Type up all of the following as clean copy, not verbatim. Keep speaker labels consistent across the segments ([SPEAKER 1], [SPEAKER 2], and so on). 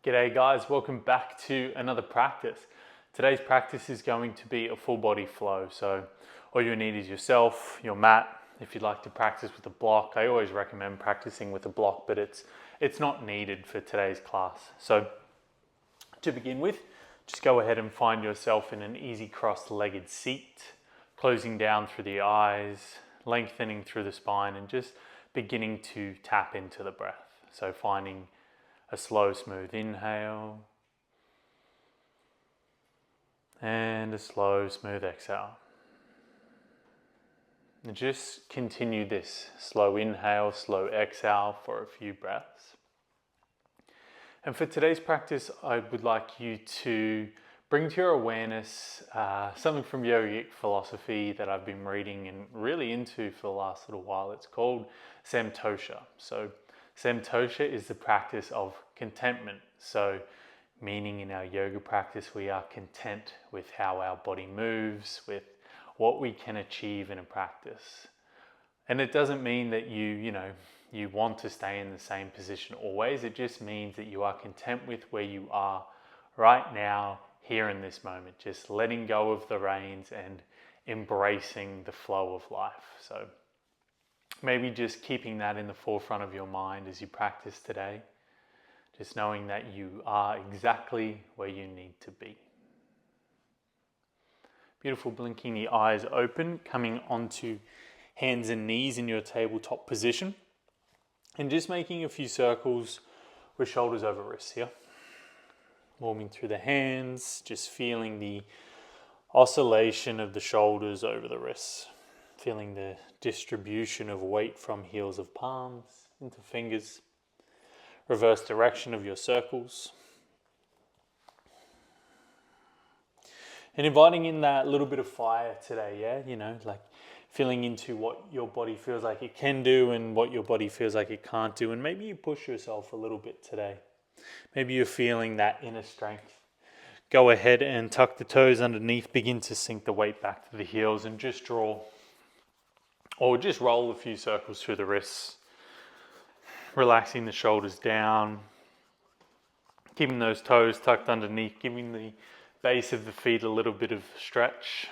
[SPEAKER 1] G'day guys, welcome back to another practice. Today's practice is going to be a full body flow. So all you need is yourself, your mat. If you'd like to practice with a block, I always recommend practicing with a block, but it's not needed for today's class. So to begin with, just go ahead and find yourself in an easy cross-legged seat, closing down through the eyes, lengthening through the spine, and just beginning to tap into the breath. So finding a slow, smooth inhale and a slow, smooth exhale. And just continue this slow inhale, slow exhale for a few breaths. And for today's practice, I would like you to bring to your awareness something from yogic philosophy that I've been reading and really into for the last little while. It's called Santosha. So Santosha is the practice of contentment. So meaning in our yoga practice, we are content with how our body moves, with what we can achieve in a practice. And it doesn't mean that you want to stay in the same position always. It just means that you are content with where you are right now, here in this moment, just letting go of the reins and embracing the flow of life. So maybe just keeping that in the forefront of your mind as you practice today, just knowing that you are exactly where you need to be. Beautiful, blinking the eyes open, coming onto hands and knees in your tabletop position, and just making a few circles with shoulders over wrists here. Warming through the hands, just feeling the oscillation of the shoulders over the wrists. Feeling the distribution of weight from heels of palms into fingers. Reverse direction of your circles. And inviting in that little bit of fire today, like feeling into what your body feels like it can do and what your body feels like it can't do. And maybe you push yourself a little bit today. Maybe you're feeling that inner strength. Go ahead and tuck the toes underneath. Begin to sink the weight back to the heels and just draw. Or just roll a few circles through the wrists, relaxing the shoulders down, keeping those toes tucked underneath, giving the base of the feet a little bit of stretch,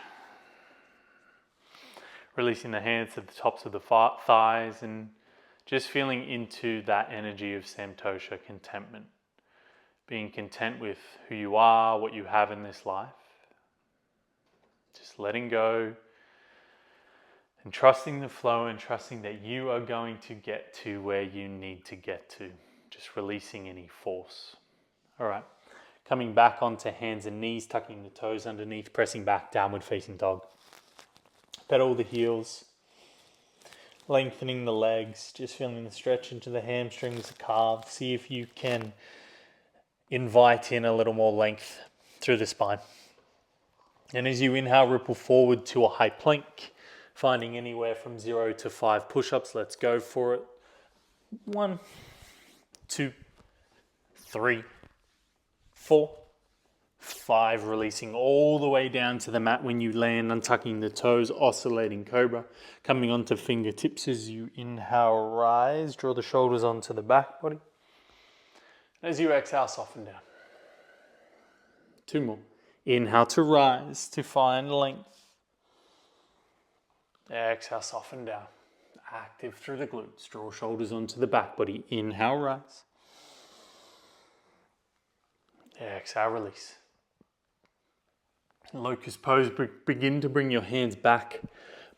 [SPEAKER 1] releasing the hands to the tops of the thighs, and just feeling into that energy of Santosha, contentment, being content with who you are, what you have in this life, just letting go, and trusting the flow and trusting that you are going to get to where you need to get to. Just releasing any force. All right. Coming back onto hands and knees, tucking the toes underneath, pressing back, downward facing dog. Pedal the heels. Lengthening the legs. Just feeling the stretch into the hamstrings, the calves. See if you can invite in a little more length through the spine. And as you inhale, ripple forward to a high plank. Finding anywhere from 0 to 5 push-ups. Let's go for it. 1, 2, 3, 4, 5. Releasing all the way down to the mat when you land, untucking the toes, oscillating cobra. Coming onto fingertips as you inhale, rise. Draw the shoulders onto the back body. As you exhale, soften down. 2 more. Inhale to rise, to find length. Exhale, soften down. Active through the glutes. Draw shoulders onto the back body. Inhale, rise. Exhale, release. Locust pose. Begin to bring your hands back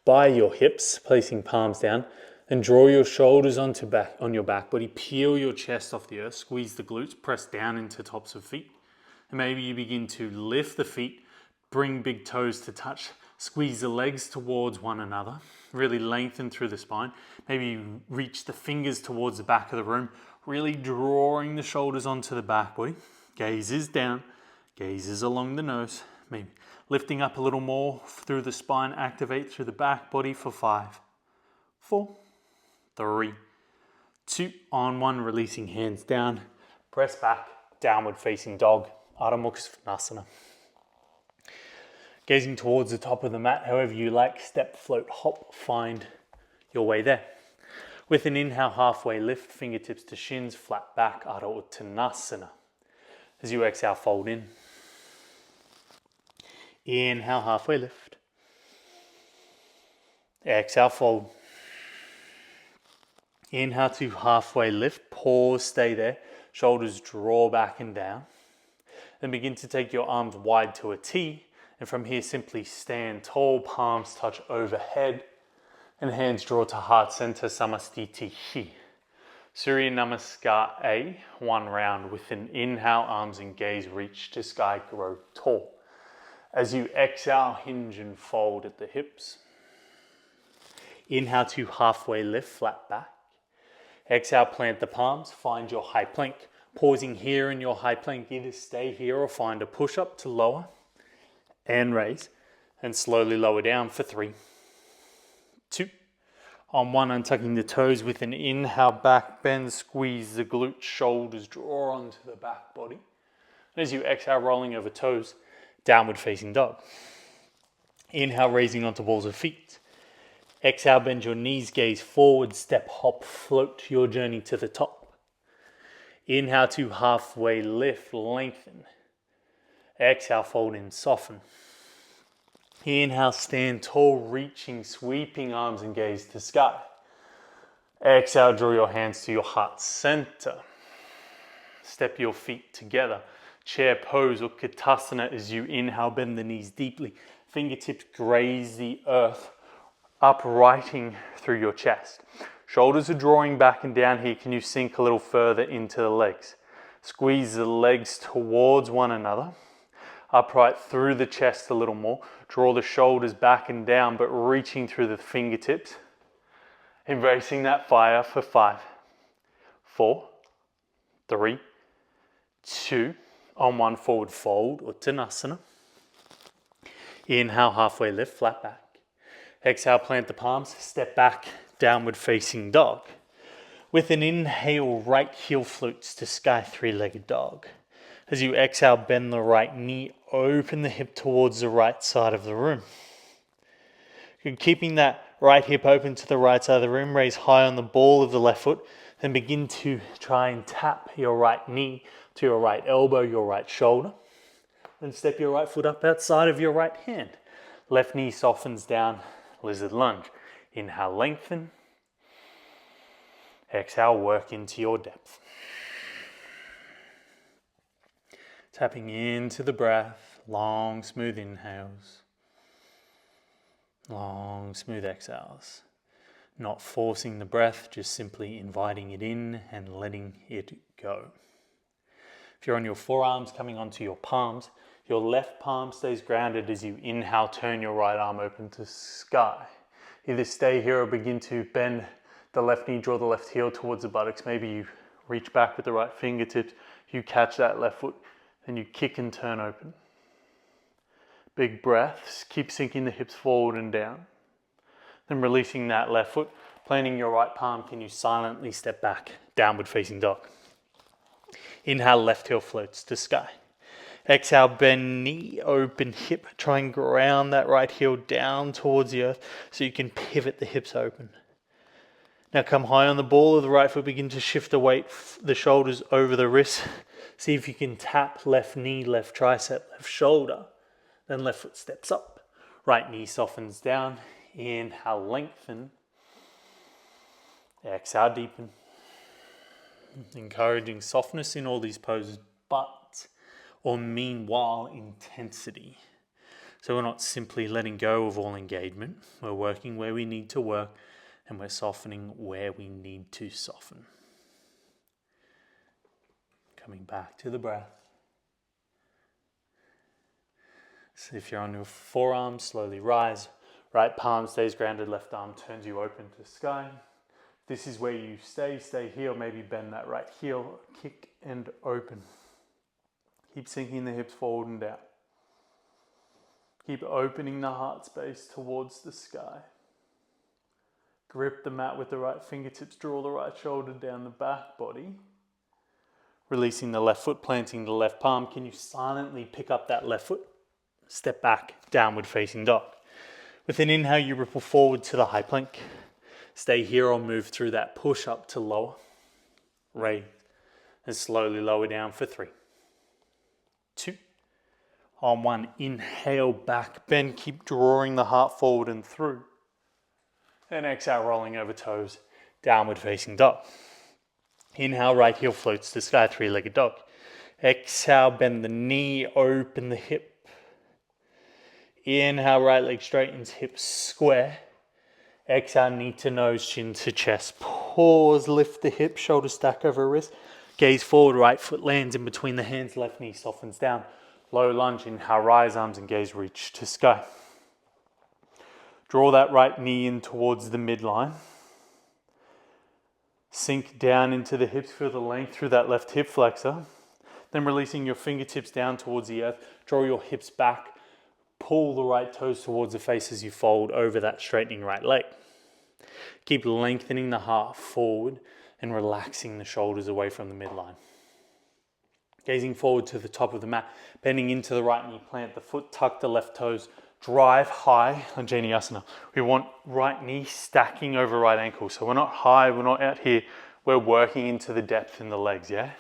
[SPEAKER 1] by your hips, placing palms down. And draw your shoulders on your back body. Peel your chest off the earth. Squeeze the glutes. Press down into tops of feet. And maybe you begin to lift the feet. Bring big toes to touch. Squeeze the legs towards one another, really lengthen through the spine. Maybe you reach the fingers towards the back of the room, really drawing the shoulders onto the back body. Gaze is down, gaze is along the nose. Maybe lifting up a little more through the spine, activate through the back body for 5, 4, 3, 2, on 1, releasing hands down. Press back, downward facing dog, Ardha Mukha Svanasana. Gazing towards the top of the mat, however you like, step, float, hop, find your way there. With an inhale, halfway lift, fingertips to shins, flat back, Ardha Uttanasana. As you exhale, fold in. Inhale, halfway lift. Exhale, fold. Inhale to halfway lift. Pause, stay there. Shoulders draw back and down. Then begin to take your arms wide to a T. And from here, simply stand tall, palms touch overhead. And hands draw to heart center, Samastiti Hi. Surya Namaskar A, one round with an inhale, arms and gaze reach to sky, grow tall. As you exhale, hinge and fold at the hips. Inhale to halfway lift, flat back. Exhale, plant the palms, find your high plank. Pausing here in your high plank, either stay here or find a push-up to lower and raise. And slowly lower down for 3, 2. On 1, untucking the toes with an inhale, back bend, squeeze the glutes, shoulders draw onto the back body. And as you exhale, rolling over toes, downward facing dog. Inhale, raising onto balls of feet. Exhale, bend your knees, gaze forward, step, hop, float your journey to the top. Inhale to halfway lift, lengthen. Exhale, fold in, soften. Inhale, stand tall, reaching, sweeping arms and gaze to sky. Exhale, draw your hands to your heart center. Step your feet together. Chair pose or Utkatasana as you inhale, bend the knees deeply. Fingertips graze the earth, uprighting through your chest. Shoulders are drawing back and down here. Can you sink a little further into the legs? Squeeze the legs towards one another. Upright through the chest a little more. Draw the shoulders back and down, but reaching through the fingertips. Embracing that fire for 5, 4, 3, 2. On 1, forward fold, Uttanasana. Inhale, halfway lift, flat back. Exhale, plant the palms, step back, downward facing dog. With an inhale, right heel floats to sky, 3-legged dog. As you exhale, bend the right knee, open the hip towards the right side of the room. You're keeping that right hip open to the right side of the room, raise high on the ball of the left foot, then begin to try and tap your right knee to your right elbow, your right shoulder. Then step your right foot up outside of your right hand. Left knee softens down, lizard lunge. Inhale, lengthen. Exhale, work into your depth. Tapping into the breath, long, smooth inhales. Long, smooth exhales. Not forcing the breath, just simply inviting it in and letting it go. If you're on your forearms, coming onto your palms, your left palm stays grounded as you inhale, turn your right arm open to sky. Either stay here or begin to bend the left knee, draw the left heel towards the buttocks. Maybe you reach back with the right fingertips, you catch that left foot, then you kick and turn open. Big breaths, keep sinking the hips forward and down. Then releasing that left foot, planting your right palm, can you silently step back, downward facing dog. Inhale, left heel floats to sky. Exhale, bend knee, open hip. Try and ground that right heel down towards the earth so you can pivot the hips open. Now come high on the ball of the right foot. Begin to shift the weight, the shoulders over the wrists. See if you can tap left knee, left tricep, left shoulder. Then left foot steps up. Right knee softens down. Inhale, lengthen. Exhale, deepen. Encouraging softness in all these poses, but or meanwhile intensity. So we're not simply letting go of all engagement. We're working where we need to work and we're softening where we need to soften. Coming back to the breath. So if you're on your forearms, slowly rise. Right palm stays grounded, left arm turns you open to sky. This is where you stay here, maybe bend that right heel, kick and open. Keep sinking the hips forward and down. Keep opening the heart space towards the sky. Grip the mat with the right fingertips, draw the right shoulder down the back body. Releasing the left foot, planting the left palm. Can you silently pick up that left foot? Step back, downward facing dog. With an inhale, you ripple forward to the high plank. Stay here or move through that push up to lower. Raise and slowly lower down for 3, On one, inhale, back bend. Keep drawing the heart forward and through. And exhale, rolling over toes, downward facing dog. Inhale, right heel floats to sky, three-legged dog. Exhale, bend the knee, open the hip. Inhale, right leg straightens, hips square. Exhale, knee to nose, chin to chest. Pause, lift the hip, shoulder stack over wrist. Gaze forward, right foot lands in between the hands, left knee softens down. Low lunge, inhale, rise arms and gaze reach to sky. Draw that right knee in towards the midline. Sink down into the hips, feel the length through that left hip flexor. Then releasing your fingertips down towards the earth, draw your hips back, pull the right toes towards the face as you fold over that straightening right leg. Keep lengthening the heart forward and relaxing the shoulders away from the midline. Gazing forward to the top of the mat, bending into the right knee, plant the foot, tuck the left toes, drive high, Anjaneyasana. We want right knee stacking over right ankle. So we're not high, we're not out here. We're working into the depth in the legs, yeah?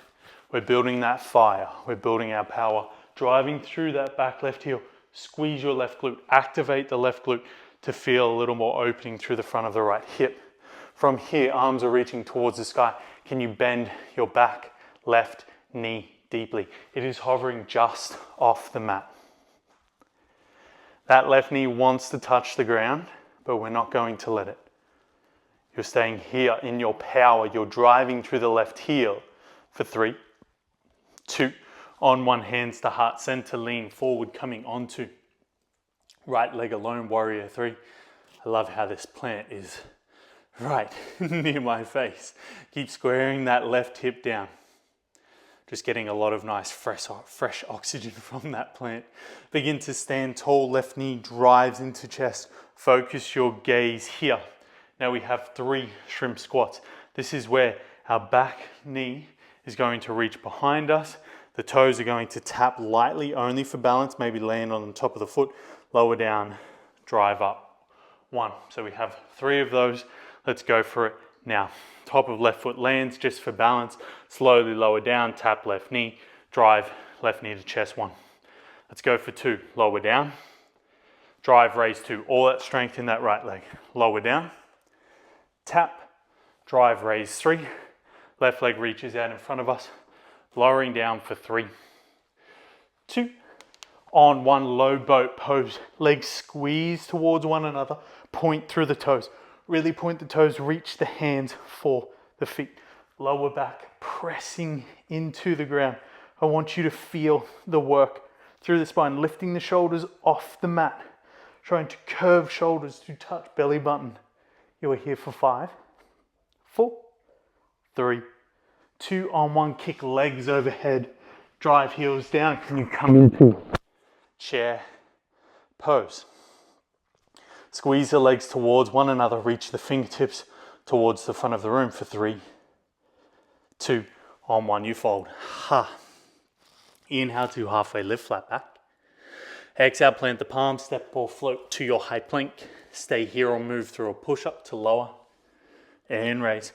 [SPEAKER 1] We're building that fire. We're building our power. Driving through that back left heel. Squeeze your left glute. Activate the left glute to feel a little more opening through the front of the right hip. From here, arms are reaching towards the sky. Can you bend your back left knee deeply? It is hovering just off the mat. That left knee wants to touch the ground, but we're not going to let it. You're staying here in your power. You're driving through the left heel for 3, 2. On one, hands to heart center, lean forward, coming onto right leg alone, warrior 3. I love how this plant is right near my face. Keep squaring that left hip down. Just getting a lot of nice fresh oxygen from that plant. Begin to stand tall, left knee drives into chest. Focus your gaze here. Now we have 3 shrimp squats. This is where our back knee is going to reach behind us. The toes are going to tap lightly, only for balance, maybe land on the top of the foot, lower down, drive up. 1. So we have 3 of those. Let's go for it now. Top of left foot lands just for balance. Slowly lower down, tap left knee, drive left knee to chest. 1. Let's go for 2. Lower down, drive, raise 2. All that strength in that right leg. Lower down, tap, drive, raise 3. Left leg reaches out in front of us. Lowering down for 3, 2. On 1, low boat pose. Legs squeeze towards one another. Point through the toes. Really point the toes, reach the hands for the feet. Lower back, pressing into the ground. I want you to feel the work through the spine, lifting the shoulders off the mat. Trying to curve shoulders to touch belly button. You are here for 5, 4, 3, 2. On 1, kick legs overhead. Drive heels down. Can you come into chair pose? Squeeze the legs towards one another. Reach the fingertips towards the front of the room for 3, 2. On 1, you fold. Ha. Inhale to halfway lift, flat back. Exhale, plant the palms, step or float to your high plank. Stay here or move through a push-up to lower. And raise.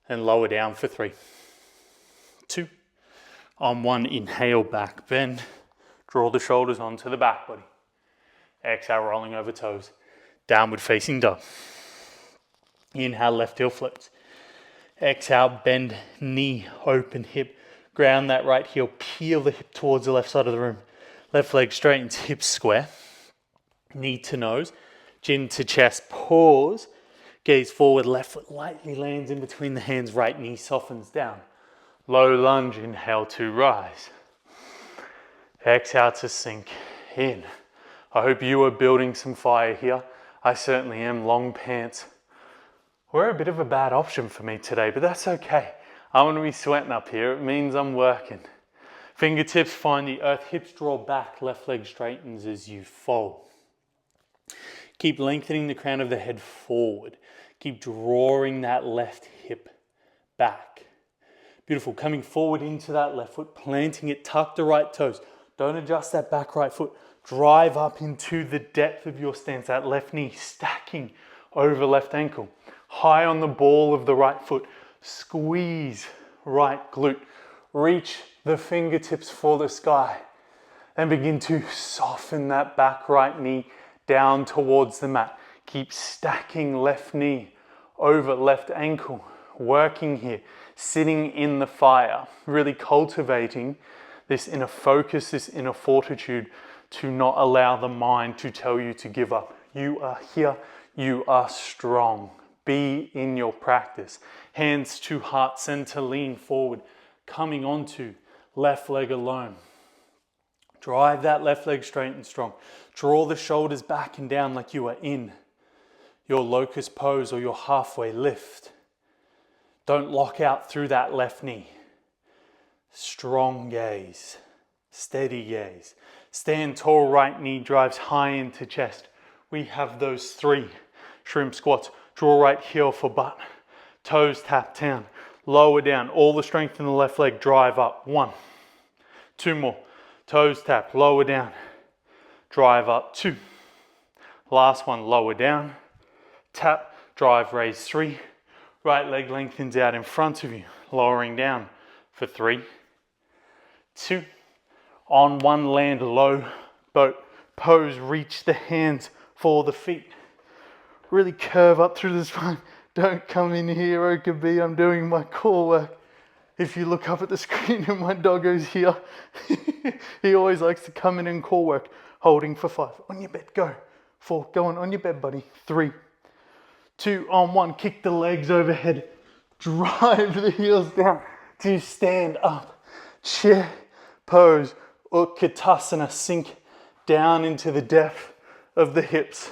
[SPEAKER 1] And lower down for 3, 2. On 1, inhale, back bend. Draw the shoulders onto the back body. Exhale, rolling over toes. Downward facing dog. Inhale, left heel floats. Exhale, bend knee, open hip. Ground that right heel, peel the hip towards the left side of the room. Left leg straightens, hips square. Knee to nose, chin to chest, pause. Gaze forward, left foot lightly lands in between the hands, right knee softens down. Low lunge, inhale to rise. Exhale to sink in. I hope you are building some fire here. I certainly am. Long pants were a bit of a bad option for me today, but that's okay. I'm going to be sweating up here. It means I'm working. Fingertips find the earth, hips draw back, left leg straightens as you fold. Keep lengthening the crown of the head forward. Keep drawing that left hip back. Beautiful. Coming forward into that left foot, planting it, tuck the right toes. Don't adjust that back right foot. Drive up into the depth of your stance, that left knee stacking over left ankle. High on the ball of the right foot. Squeeze right glute. Reach the fingertips for the sky. Then begin to soften that back right knee down towards the mat. Keep stacking left knee over left ankle, working here, sitting in the fire, really cultivating this inner focus, this inner fortitude to not allow the mind to tell you to give up. You are here, you are strong. Be in your practice. Hands to heart center, lean forward, coming onto left leg alone. Drive that left leg straight and strong. Draw the shoulders back and down like you are in your locust pose or your halfway lift. Don't lock out through that left knee. Strong gaze, steady gaze. Stand tall, right knee drives high into chest. We have those 3 shrimp squats. Draw right heel for butt. Toes tap down, lower down. All the strength in the left leg, drive up. 1, 2 more. Toes tap, lower down, drive up. 2. Last one, lower down, tap, drive, raise. 3. Right leg lengthens out in front of you, lowering down for 3, 2. On 1, land low boat pose, reach the hands for the feet. Really curve up through the spine. Don't come in here, OKB, I'm doing my core work. If you look up at the screen and my doggo's here, he always likes to come in and core work. Holding for 5. On your bed, go. 4, go on your bed, buddy. 3, 2, on 1, kick the legs overhead. Drive the heels down to stand up. Chair pose, Utkatasana, sink down into the depth of the hips.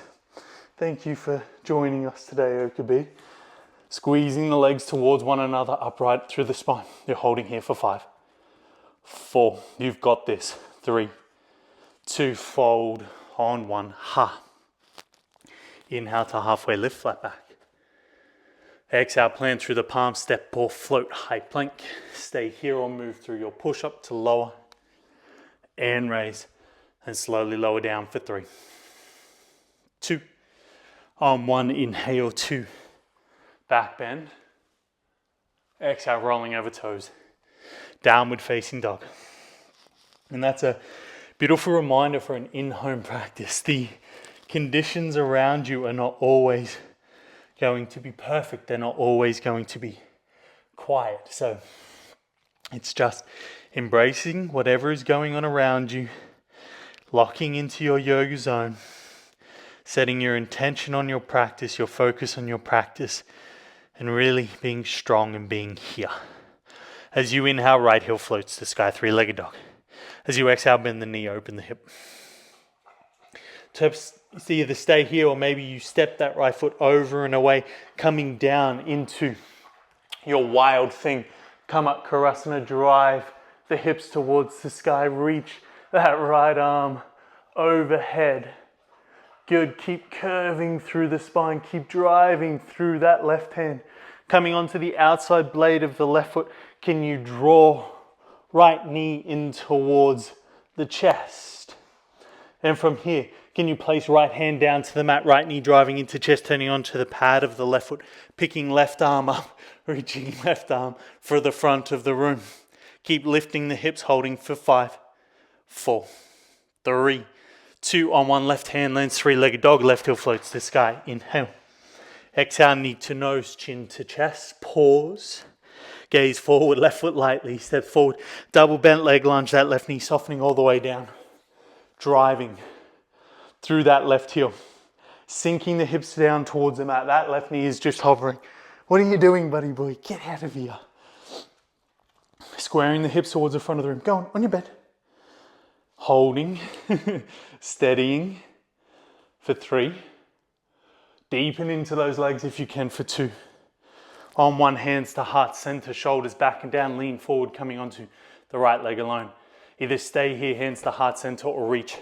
[SPEAKER 1] Thank you for joining us today, OKB. Squeezing the legs towards one another, upright through the spine. You're holding here for 5, 4, you've got this. 3, 2, fold on 1, ha. Inhale to halfway lift, flat back. Exhale, plant through the palm, step or float, high plank. Stay here or move through your push-up to lower and raise. And slowly lower down for 3, 2, on 1, inhale 2. Back bend. Exhale, rolling over toes. Downward facing dog. And that's a beautiful reminder for an in-home practice. The conditions around you are not always going to be perfect. They're not always going to be quiet. So it's just embracing whatever is going on around you, locking into your yoga zone, setting your intention on your practice, your focus on your practice, and really being strong and being here. As you inhale, right heel floats to sky, 3-legged dog. As you exhale, bend the knee, open the hip. To either stay here or maybe you step that right foot over and away, coming down into your wild thing. Come up, Karasana, drive the hips towards the sky, reach that right arm overhead. Good, keep curving through the spine, keep driving through that left hand. Coming onto the outside blade of the left foot, can you draw right knee in towards the chest? And from here, can you place right hand down to the mat, right knee driving into chest, turning onto the pad of the left foot, picking left arm up, reaching left arm for the front of the room. Keep lifting the hips, holding for 5, 4, 3, 2, on 1, left hand lands, 3-legged dog, left heel floats to sky. Inhale. Exhale, knee to nose, chin to chest. Pause. Gaze forward, left foot lightly, step forward. Double bent leg lunge, that left knee softening all the way down. Driving through that left heel. Sinking the hips down towards the mat. That left knee is just hovering. What are you doing, buddy boy? Get out of here. Squaring the hips towards the front of the room. Go on your bed. Holding, steadying for 3. Deepen into those legs if you can for 2. On 1, hands to heart center, shoulders back and down, lean forward, coming onto the right leg alone. Either stay here, hands to heart center, or reach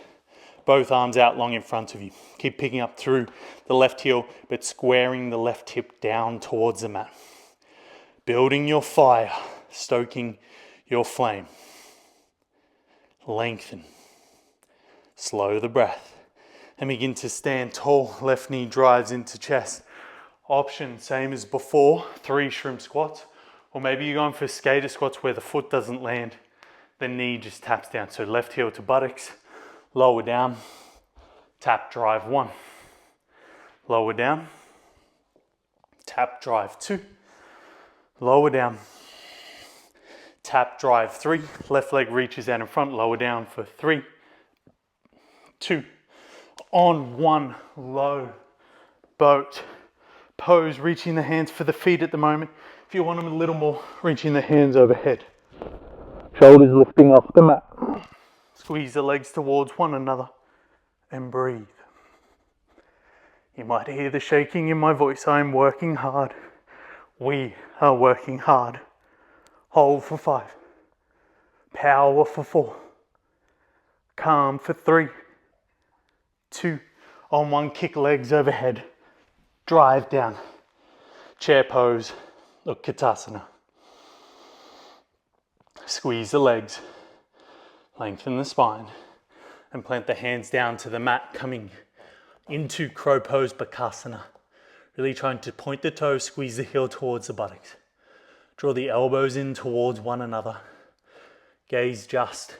[SPEAKER 1] both arms out long in front of you. Keep picking up through the left heel, but squaring the left hip down towards the mat. Building your fire, stoking your flame. Lengthen. Slow the breath. And begin to stand tall. Left knee drives into chest. Option, same as before, 3 shrimp squats. Or maybe you're going for skater squats where the foot doesn't land the knee just taps down. So left heel to buttocks, lower down, tap, drive 1, lower down, tap, drive 2, lower down, tap, drive 3, left leg reaches out in front, lower down for 3, 2, on 1, low boat pose, reaching the hands for the feet at the moment. If you want them a little more, reaching the hands overhead. Shoulders lifting off the mat. Squeeze the legs towards one another and breathe. You might hear the shaking in my voice. I'm working hard. We are working hard. Hold for 5. Power for 4. Calm for 3. 2. On 1, kick legs overhead. Drive down. Chair pose or Utkatasana. Squeeze the legs. Lengthen the spine. And plant the hands down to the mat, coming into crow pose Bakasana. Really trying to point the toes, squeeze the heel towards the buttocks. Draw the elbows in towards one another. Gaze just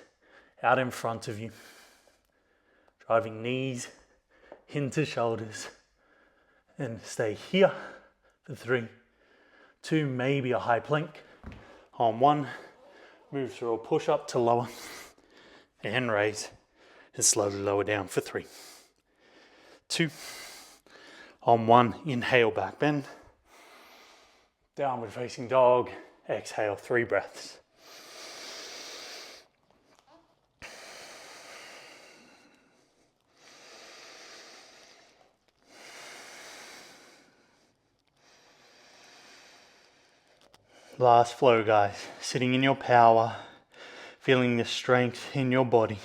[SPEAKER 1] out in front of you. Driving knees into shoulders. And stay here for 3, 2, maybe a high plank. On 1, move through a push up to lower. And raise. And slowly lower down for 3, 2, on 1, inhale, back bend, downward facing dog, exhale, 3 breaths. Last flow, guys, sitting in your power, feeling the strength in your body.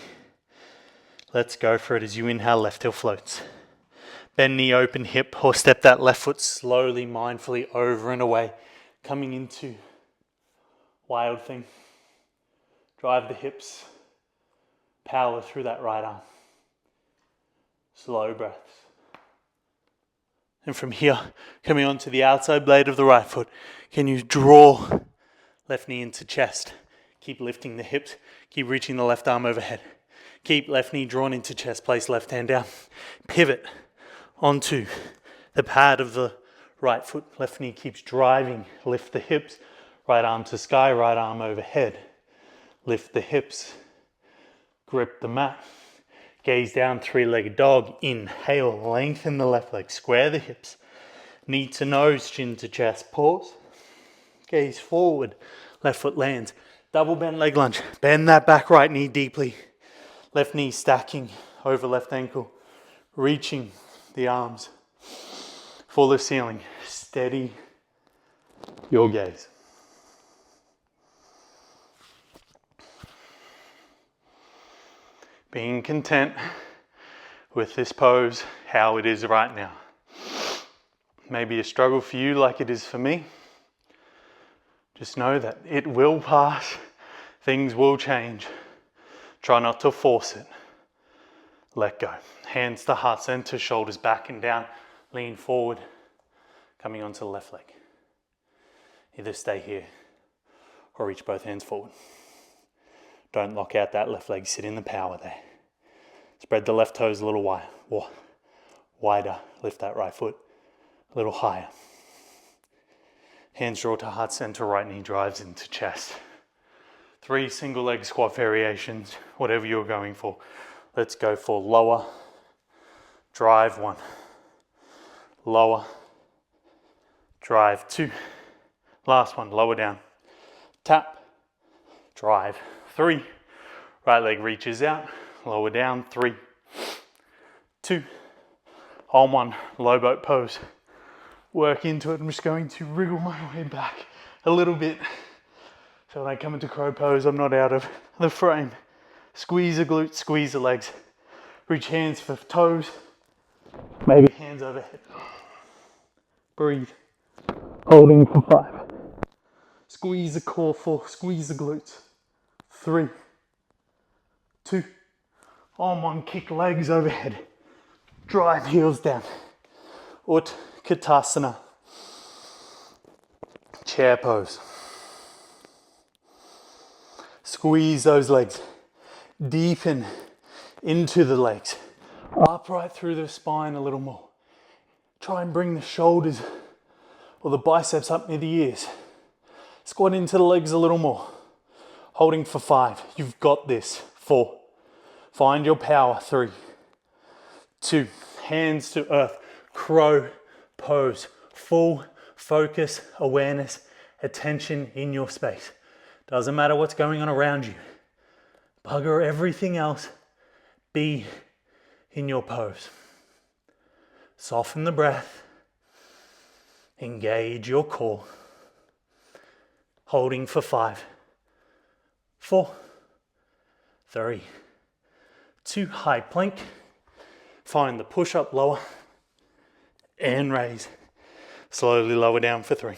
[SPEAKER 1] Let's go for it as you inhale, left heel floats. Bend knee, open hip, or step that left foot slowly, mindfully over and away. Coming into wild thing. Drive the hips. Power through that right arm. Slow breaths. And from here, coming onto the outside blade of the right foot, can you draw left knee into chest? Keep lifting the hips. Keep reaching the left arm overhead. Keep left knee drawn into chest, place left hand down. Pivot onto the pad of the right foot. Left knee keeps driving. Lift the hips. Right arm to sky, right arm overhead. Lift the hips. Grip the mat. Gaze down, 3-legged dog. Inhale, lengthen the left leg. Square the hips. Knee to nose, chin to chest. Pause. Gaze forward. Left foot lands. Double bend leg lunge. Bend that back right knee deeply. Left knee stacking over left ankle, reaching the arms for the ceiling. Steady your gaze. Being content with this pose, how it is right now. Maybe a struggle for you like it is for me. Just know that it will pass. Things will change. Try not to force it. Let go. Hands to heart center, shoulders back and down. Lean forward, coming onto the left leg. Either stay here or reach both hands forward. Don't lock out that left leg, sit in the power there. Spread the left toes a little wider. Lift that right foot a little higher. Hands draw to heart center, right knee drives into chest. 3 single leg squat variations, whatever you're going for. Let's go for lower, drive 1, lower, drive 2, last one, lower down, tap, drive 3, right leg reaches out, lower down 3, 2, on 1, low boat pose. Work into it. I'm just going to wriggle my way back a little bit. So when I come into crow pose, I'm not out of the frame. Squeeze the glutes, squeeze the legs. Reach hands for toes. Maybe hands overhead. Breathe. Holding for 5. Squeeze the core, 4. Squeeze the glutes. 3, 2. On 1, kick legs overhead. Drive heels down. Utkatasana. Chair pose. Squeeze those legs. Deepen into the legs. Up right through the spine a little more. Try and bring the shoulders or the biceps up near the ears. Squat into the legs a little more. Holding for 5. You've got this. 4. Find your power. 3, 2, hands to earth. Crow pose. Full focus, awareness, attention in your space. Doesn't matter what's going on around you. Bugger everything else. Be in your pose. Soften the breath. Engage your core. Holding for 5, 4, 3, 2, high plank. Find the push-up lower and raise. Slowly lower down for 3,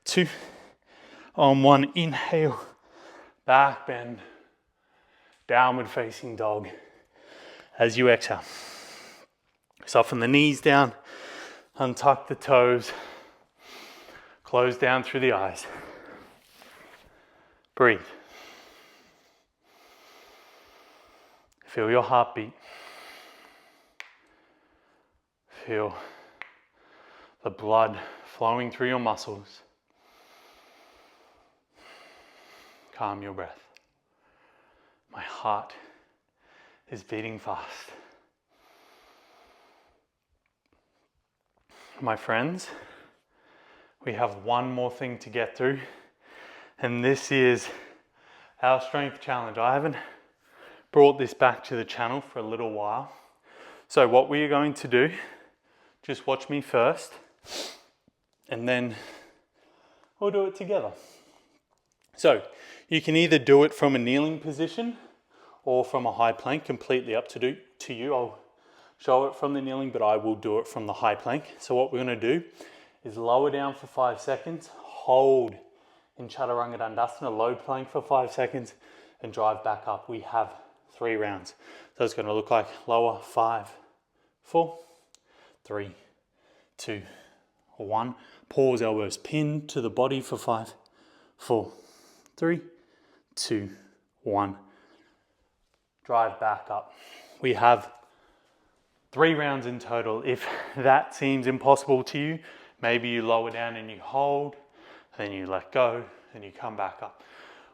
[SPEAKER 1] 2, on 1, inhale, back bend, downward facing dog. As you exhale, soften the knees down, untuck the toes, close down through the eyes. Breathe. Feel your heartbeat. Feel the blood flowing through your muscles. Calm your breath. My heart is beating fast. My friends, we have one more thing to get through, and this is our strength challenge. I haven't brought this back to the channel for a little while. So what we are going to do, just watch me first, and then we'll do it together. So you can either do it from a kneeling position or from a high plank, completely up to you. I'll show it from the kneeling, but I will do it from the high plank. So what we're going to do is lower down for 5 seconds, hold in Chaturanga Dandasana, low plank for 5 seconds, and drive back up. We have 3 rounds. So it's going to look like lower, 5, 4, 3, 2, 1. Pause, elbows pinned to the body for 5, 4, 3, 2, 1. Drive back up. We have 3 rounds in total. If that seems impossible to you, maybe you lower down and you hold, then you let go, and you come back up.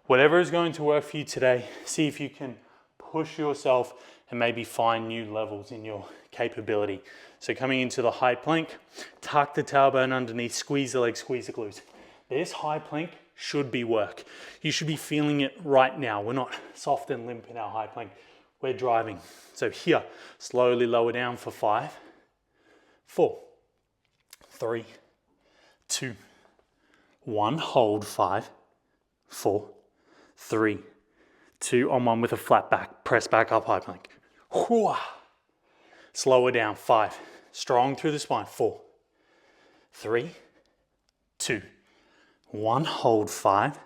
[SPEAKER 1] Whatever is going to work for you today, see if you can push yourself and maybe find new levels in your capability. So coming into the high plank, tuck the tailbone underneath, squeeze the legs, squeeze the glutes. This high plank should be work. You should be feeling it right now. We're not soft and limp in our high plank. We're driving. So here, slowly lower down for 5, 4, 3, 2, 1. Hold 5, 4, 3, 2, on 1 with a flat back. Press back up, high plank. Slower down, 5. Strong through the spine, 4, 3, 2, 1. Hold 5,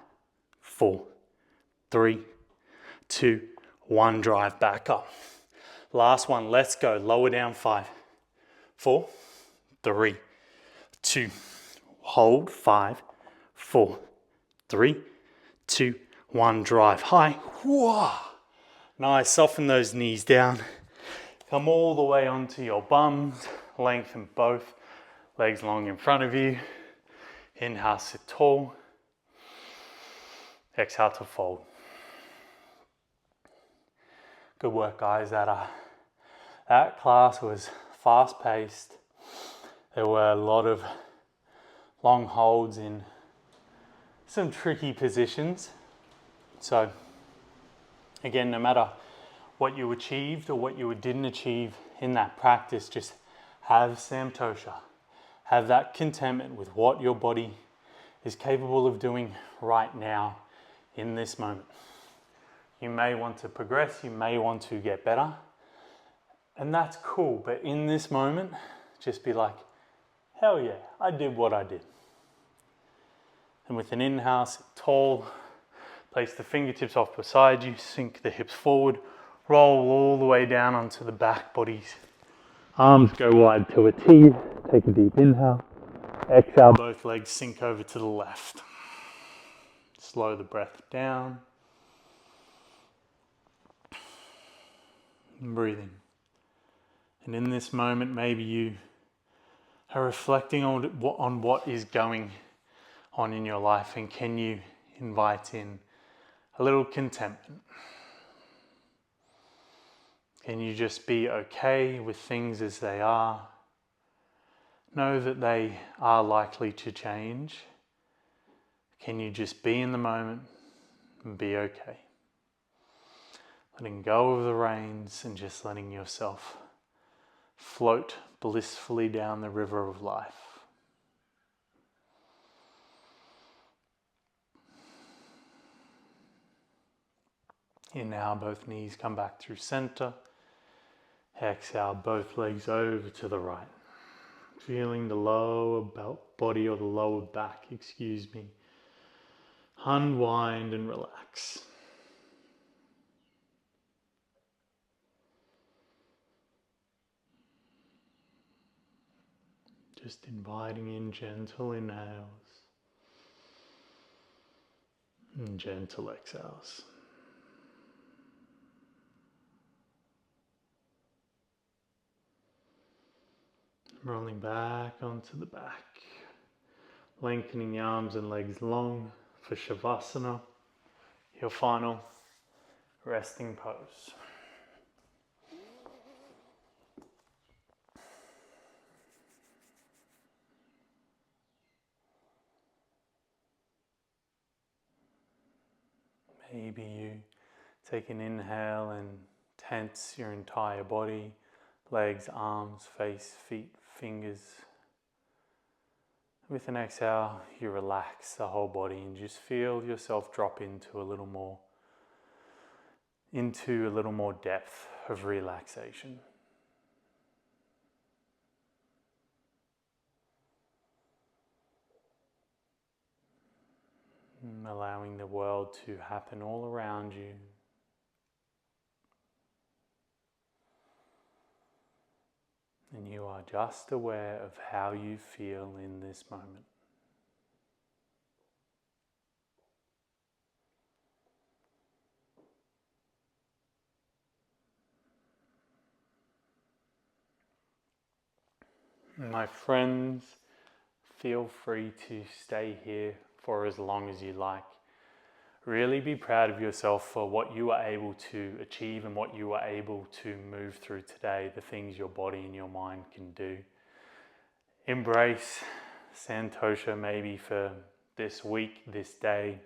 [SPEAKER 1] 4, 3, 2, 1. Drive back up. Last one, let's go. Lower down, 5, 4, 3, 2. Hold 5, 4, 3, 2, 1. Drive high. Nice, soften those knees down. Come all the way onto your bums. Lengthen both legs long in front of you. Inhale, sit tall. Exhale to fold. Good work, guys. That class was fast-paced. There were a lot of long holds in some tricky positions. So, again, no matter what you achieved or what you didn't achieve in that practice, just have santosha. Have that contentment with what your body is capable of doing right now in this moment. You may want to progress, you may want to get better, and that's cool. But in this moment, just be like, hell yeah, I did what I did. And with an inhale, sit tall, place the fingertips off beside you, sink the hips forward, roll all the way down onto the back bodies. Arms go wide to a T, take a deep inhale. Exhale, both legs sink over to the left. Slow the breath down. and breathing. And in this moment, maybe you are reflecting on what is going on in your life, and can you invite in a little contentment? Can you just be okay with things as they are? Know that they are likely to change. Can you just be in the moment and be okay? Letting go of the reins and just letting yourself float blissfully down the river of life. Inhale, both knees come back through center. Exhale, both legs over to the right. Feeling the lower body, or the lower back, unwind and relax. Just inviting in gentle inhales and gentle exhales. Rolling back onto the back. Lengthening the arms and legs long for Shavasana, your final resting pose. Maybe you take an inhale and tense your entire body, legs, arms, face, feet, fingers. With an exhale, you relax the whole body and just feel yourself drop into a little more depth of relaxation. Allowing the world to happen all around you. And you are just aware of how you feel in this moment. My friends, feel free to stay here for as long as you like. Really be proud of yourself for what you were able to achieve and what you were able to move through today, the things your body and your mind can do. Embrace Santosha maybe for this week, this day,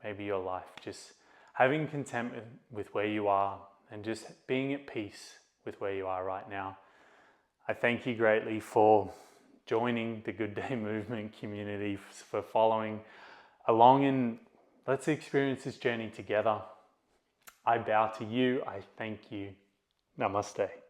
[SPEAKER 1] maybe your life. Just having contentment with where you are and just being at peace with where you are right now. I thank you greatly for joining the Good Day Movement community, for following along, and let's experience this journey together. I bow to you. I thank you. Namaste.